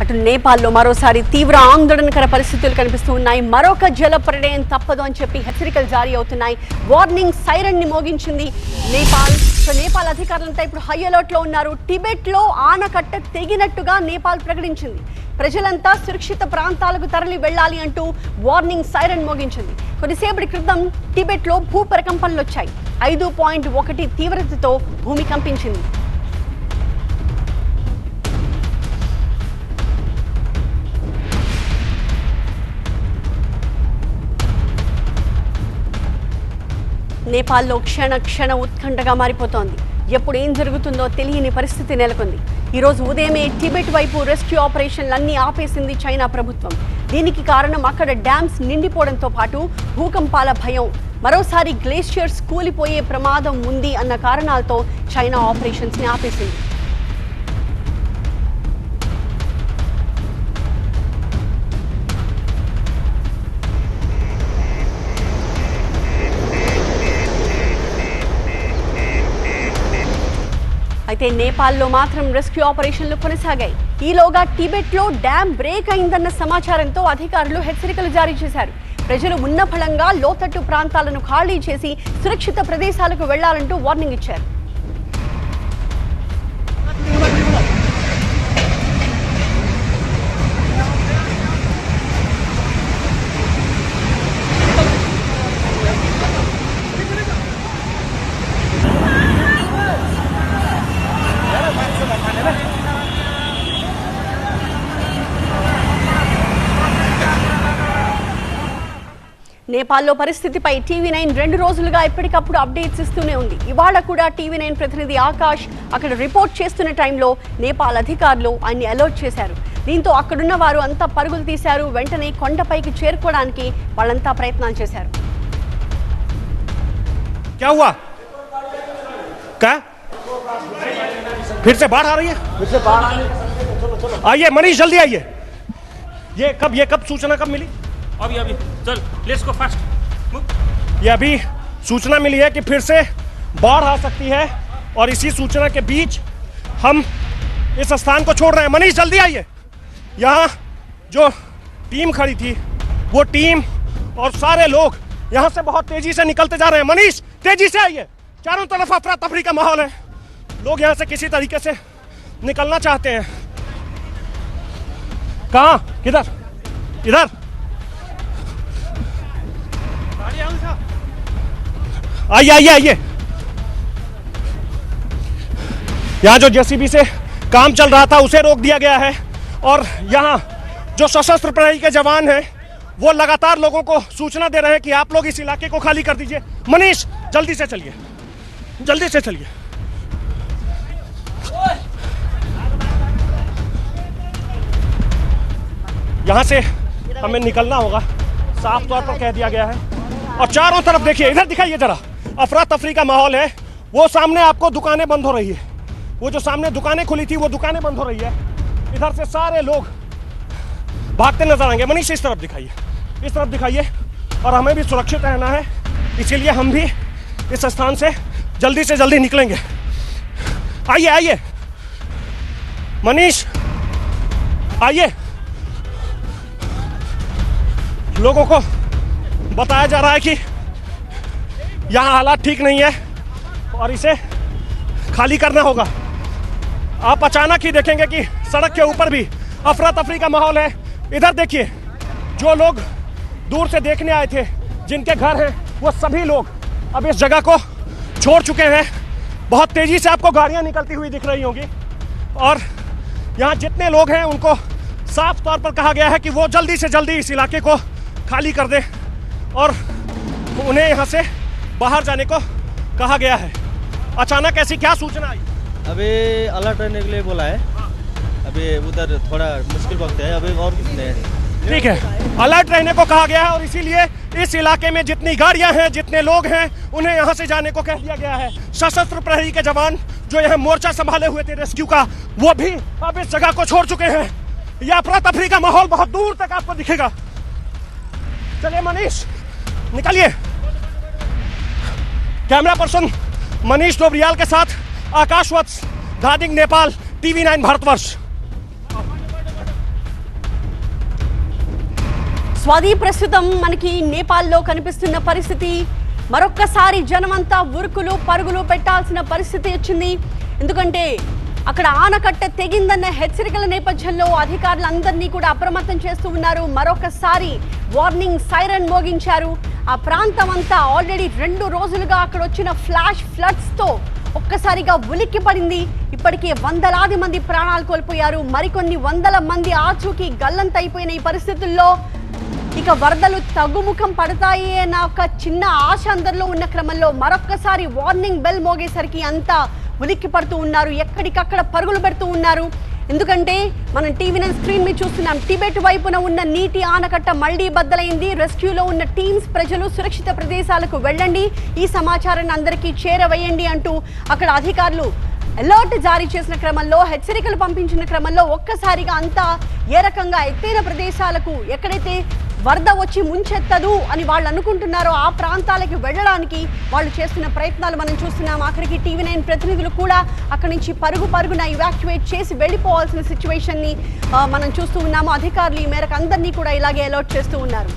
అటు నేపాల్లో మరోసారి తీవ్ర ఆందోళనకర పరిస్థితులు కనిపిస్తూ ఉన్నాయి. మరొక జల ప్రళయం తప్పదు అని చెప్పి హెచ్చరికలు జారీ అవుతున్నాయి. వార్నింగ్ సైరన్ ని మోగించింది నేపాల్. నేపాల్ అధికారులంతా ఇప్పుడు హై అలర్ట్ లో ఉన్నారు. టిబెట్ లో ఆనకట్ట తెగినట్టుగా నేపాల్ ప్రకటించింది. ప్రజలంతా సురక్షిత ప్రాంతాలకు తరలి వెళ్లాలి అంటూ వార్నింగ్ సైరన్ మోగించింది. కొద్దిసేపటి క్రితం టిబెట్ లో భూప్రకంపనలు వచ్చాయి. 5.1 తీవ్రతతో భూమి కంపించింది. నేపాల్లో క్షణ క్షణ ఉత్కంఠగా మారిపోతోంది. ఎప్పుడు ఏం జరుగుతుందో తెలియని పరిస్థితి నెలకొంది. ఈరోజు ఉదయమే టిబెట్ వైపు రెస్క్యూ ఆపరేషన్లన్నీ ఆపేసింది చైనా ప్రభుత్వం. దీనికి కారణం అక్కడ డ్యామ్స్ నిండిపోవడంతో పాటు భూకంపాల భయం, మరోసారి గ్లేషియర్స్ కూలిపోయే ప్రమాదం ఉంది అన్న కారణాలతో చైనా ఆపరేషన్స్ని ఆపేసింది. అయితే నేపాల్లో మాత్రం రెస్క్యూ ఆపరేషన్లు కొనసాగాయి. ఈలోగా టిబెట్లో డ్యామ్ బ్రేక్ అయిందన్న సమాచారంతో అధికారులు హెచ్చరికలు జారీ చేశారు. ప్రజలు ఉన్న ఫలంగా లోతట్టు ప్రాంతాలను ఖాళీ చేసి సురక్షిత ప్రదేశాలకు వెళ్లాలంటూ వార్నింగ్ ఇచ్చారు. నేపాల్లో పరిస్థితిపై TV9 2 రోజులుగా ఎప్పటికప్పుడు అప్డేట్స్ ఇస్తూనే ఉంది. ఇవాళ కూడా TV9 ప్రతినిధి ఆకాష్ అక్కడ రిపోర్ట్ చేస్తున్న టైంలో నేపాల్ అధికారులు ఆయన్ని అలర్ట్ చేశారు. దీంతో అక్కడున్న వారు అంతా పరుగులు తీశారు. వెంటనే కొండపైకి చేరుకోవడానికి వాళ్ళంతా ప్రయత్నాలు చేశారు. क्या हुआ? क्या? फिर से बाढ़ आ रही है? फिर से बाढ़ आ रही है? आइए मनीष, जल्दी आइए. ये कब सूचना कब मिली? अभी चल, लेट्स गो फास्ट. ये अभी सूचना मिली है कि फिर से बाढ़ आ सकती है और इसी सूचना के बीच हम इस स्थान को छोड़ रहे हैं. मनीष जल्दी आइए. यहाँ जो टीम खड़ी थी वो टीम और सारे लोग यहाँ से बहुत तेजी से निकलते जा रहे हैं. मनीष तेजी से आइए. चारों तरफ अफरा तफरी का माहौल है. लोग यहाँ से किसी तरीके से निकलना चाहते हैं. कहाँ? किधर? इधर. आइए आइए आइए. यहाँ जो जेसीबी से काम चल रहा था उसे रोक दिया गया है और यहाँ जो सशस्त्र प्रहरी के जवान हैं वो लगातार लोगों को सूचना दे रहे हैं कि आप लोग इस इलाके को खाली कर दीजिए. मनीष जल्दी से चलिए, जल्दी से चलिए. यहाँ से हमें निकलना होगा, साफ तौर पर कह दिया गया है. और चारों तरफ देखिए, इधर दिखाइए जरा, अफरा तफरी का माहौल है. वो सामने आपको दुकानें बंद हो रही है. वो जो सामने दुकानें खुली थी वो दुकानें बंद हो रही है. इधर से सारे लोग भागते नजर आएंगे. मनीष इस तरफ दिखाइए, इस तरफ दिखाइए. और हमें भी सुरक्षित रहना है, इसीलिए हम भी इस स्थान से जल्दी निकलेंगे. आइए आइए मनीष, आइए. लोगों को बताया जा रहा है कि यहाँ हालात ठीक नहीं है और इसे खाली करना होगा. आप अचानक ही देखेंगे कि सड़क के ऊपर भी अफरा तफरी का माहौल है. इधर देखिए, जो लोग दूर से देखने आए थे, जिनके घर हैं, वो सभी लोग अब इस जगह को छोड़ चुके हैं. बहुत तेजी से आपको गाड़ियां निकलती हुई दिख रही होंगी और यहाँ जितने लोग हैं उनको साफ तौर पर कहा गया है कि वो जल्दी से जल्दी इस इलाके को खाली कर दें और उन्हें यहाँ से बाहर जाने को कहा गया है. अचानक ऐसी क्या सूचना आई? अभी अलर्ट रहने के लिए बोला है. अभी उधर थोड़ा मुश्किल वक्त है, अभी और कुछ नहीं है. ठीक है, अलर्ट रहने को कहा गया है और इसीलिए इस इलाके में जितनी गाड़ियां हैं, जितने लोग हैं, उन्हें यहाँ से जाने को कह दिया गया है. सशस्त्र प्रहरी के जवान जो यहाँ मोर्चा संभाले हुए थे रेस्क्यू का, वो भी अब इस जगह को छोड़ चुके हैं. यह अफरा तफरी का माहौल बहुत दूर तक आपको दिखेगा. चलिए मनीष निकलिए. कैमरा पर्सन मनीष डोबरियाल के साथ आकाश वत्स, गार्डिंग नेपाल, TV9 भारतवर्ष. స్వాది ప్రస్తుతం మనకి నేపాల్లో కనిపిస్తున్న పరిస్థితి మరొక్కసారి జనమంతా ఉరుకులు పరుగులు పెట్టాల్సిన పరిస్థితి వచ్చింది. ఎందుకంటే అక్కడ ఆనకట్ట తెగిందన్న హెచ్చరికల నేపథ్యంలో అధికారులందరినీ కూడా అప్రమత్తం చేస్తూ ఉన్నారు. మరొకసారి వార్నింగ్ సైరన్ మోగించారు. ఆ ప్రాంతం అంతా ఆల్రెడీ 2 రోజులుగా అక్కడ వచ్చిన ఫ్లాష్ ఫ్లడ్స్తో ఒక్కసారిగా ఉలిక్కి పడింది. ఇప్పటికే వందలాది మంది ప్రాణాలు కోల్పోయారు. మరికొన్ని వందల మంది ఆచూకీ గల్లంతైపోయిన ఈ పరిస్థితుల్లో ఇక వరదలు తగ్గుముఖం పడతాయి అన్న ఒక చిన్న ఆశ అందరిలో ఉన్న క్రమంలో మరొక్కసారి వార్నింగ్ బెల్ మోగేసరికి అంతా ఉలిక్కి పడుతూ ఉన్నారు. ఎక్కడికక్కడ పరుగులు పెడుతూ ఉన్నారు. ఎందుకంటే మనం TV9 స్క్రీన్ మీద చూస్తున్నాం. టిబెట్ వైపున ఉన్న నీటి ఆనకట్ట మళ్లీ బద్దలైంది. రెస్క్యూలో ఉన్న టీమ్స్ ప్రజలు సురక్షిత ప్రదేశాలకు వెళ్ళండి, ఈ సమాచారాన్ని అందరికీ చేరవేయండి అంటూ అక్కడ అధికారులు అలర్ట్ జారీ చేసిన క్రమంలో, హెచ్చరికలు పంపించిన క్రమంలో ఒక్కసారిగా అంతా ఏ రకంగా ఎత్తైన ప్రదేశాలకు, ఎక్కడైతే వరద వచ్చి ముంచెత్తదు అని వాళ్ళు అనుకుంటున్నారో ఆ ప్రాంతాలకి వెళ్ళడానికి వాళ్ళు చేస్తున్న ప్రయత్నాలు మనం చూస్తున్నాం. ఆఖరికి TV9 ప్రతినిధులు కూడా అక్కడి నుంచి పరుగున ఇవాక్యువేట్ చేసి వెళ్ళిపోవాల్సిన సిచ్యువేషన్ని మనం చూస్తూ ఉన్నాము. అధికారులు ఈ మేరకు అందరినీ కూడా ఇలాగే అలర్ట్ చేస్తూ ఉన్నారు.